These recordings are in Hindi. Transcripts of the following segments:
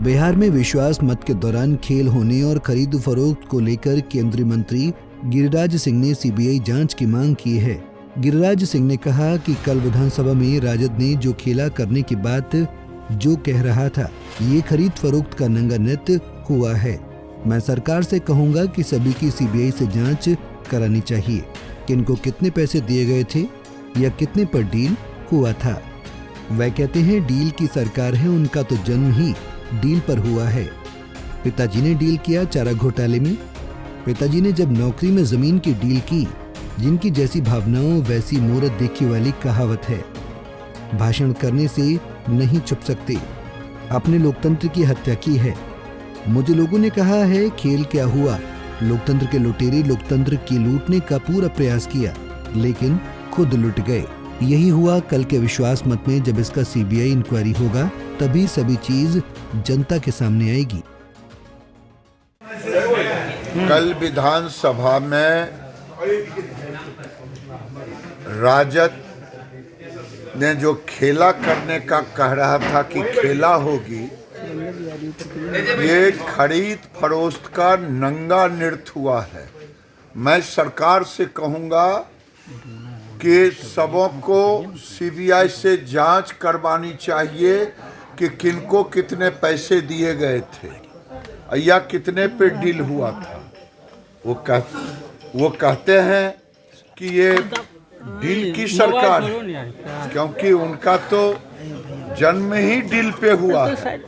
बिहार में विश्वास मत के दौरान खेल होने और खरीद फरोख्त को लेकर केंद्रीय मंत्री गिरिराज सिंह ने सीबीआई जांच की मांग की है। गिरिराज सिंह ने कहा कि कल विधानसभा में राजद ने जो खेला करने की बात जो कह रहा था, ये खरीद फरोख्त का नंगा नृत्य हुआ है। मैं सरकार से कहूंगा कि सभी की सीबीआई से जांच करानी चाहिए, किनको कितने पैसे दिए गए थे या कितने पर डील हुआ था। वह कहते हैं डील की सरकार है, उनका तो जन्म ही डील पर हुआ है। पिताजी ने डील किया चारा घोटाले में। पिताजी ने जब नौकरी में जमीन की डील की, जिनकी जैसी भावनाओं वैसी मूरत देखी वाली कहावत है। भाषण करने से नहीं छुप सकते, अपने लोकतंत्र की हत्या की है। मुझे लोगों ने कहा है खेल क्या हुआ, लोकतंत्र के लुटेरे लोकतंत्र की लूटने का पूरा प्रयास किया, लेकिन खुद लुट गए। यही हुआ कल के विश्वास मत में। जब इसका सीबीआई इंक्वायरी होगा तभी सभी चीज जनता के सामने आएगी। कल विधानसभा में राजद ने जो खेला करने का कह रहा था कि खेला होगी, ये खरीद फरोख्त का नंगा नृत्य हुआ है। मैं सरकार से कहूंगा कि सबों को सीबीआई से जांच करवानी चाहिए कि किनको कितने पैसे दिए गए थे या कितने पे डील हुआ था। वो कहते हैं कि ये डील की सरकार है, क्योंकि उनका तो जन्म ही डील पे हुआ है।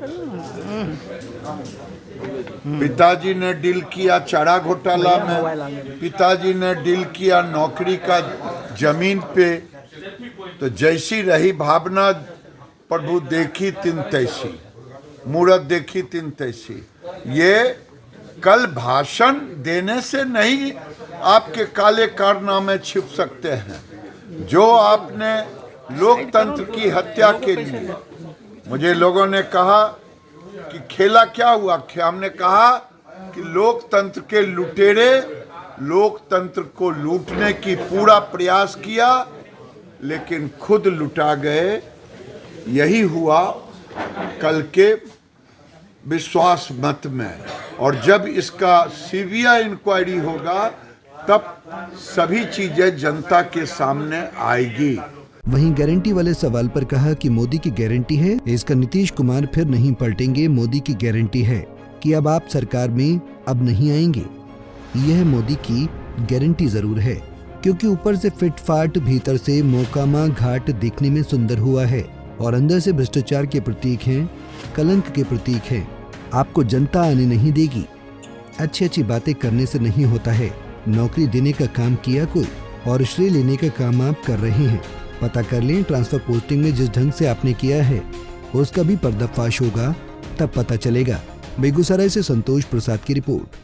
पिताजी ने डील किया चारा घोटाला में, पिताजी ने डील किया नौकरी का जमीन पे। तो जैसी रही भावना प्रभु देखी तिन तैसी, मूरत देखी तिन तैसी। ये कल भाषण देने से नहीं आपके काले कारनामे छिप सकते हैं। जो आपने लोकतंत्र की हत्या के लिए, मुझे लोगों ने कहा कि खेला क्या हुआ, हमने कहा कि लोकतंत्र के लुटेरे लोकतंत्र को लूटने की पूरा प्रयास किया, लेकिन खुद लुटा गए। यही हुआ कल के विश्वास मत में। और जब इसका सीबीआई इंक्वायरी होगा तब सभी चीजें जनता के सामने आएगी। वहीं गारंटी वाले सवाल पर कहा कि मोदी की गारंटी है, इसका नीतीश कुमार फिर नहीं पलटेंगे। मोदी की गारंटी है कि अब आप सरकार में अब नहीं आएंगे। यह मोदी की गारंटी जरूर है, क्योंकि ऊपर से फिटफाट, भीतर से मोकामा घाट देखने में सुंदर हुआ है और अंदर से भ्रष्टाचार के प्रतीक हैं, कलंक के प्रतीक हैं। आपको जनता आने नहीं देगी। अच्छी अच्छी बातें करने से नहीं होता है। नौकरी देने का काम किया कोई और श्रेय लेने का काम आप कर रहे हैं। पता कर लें, ट्रांसफर पोस्टिंग में जिस ढंग से आपने किया है उसका भी पर्दाफाश होगा, तब पता चलेगा। बेगूसराय से संतोष प्रसाद की रिपोर्ट।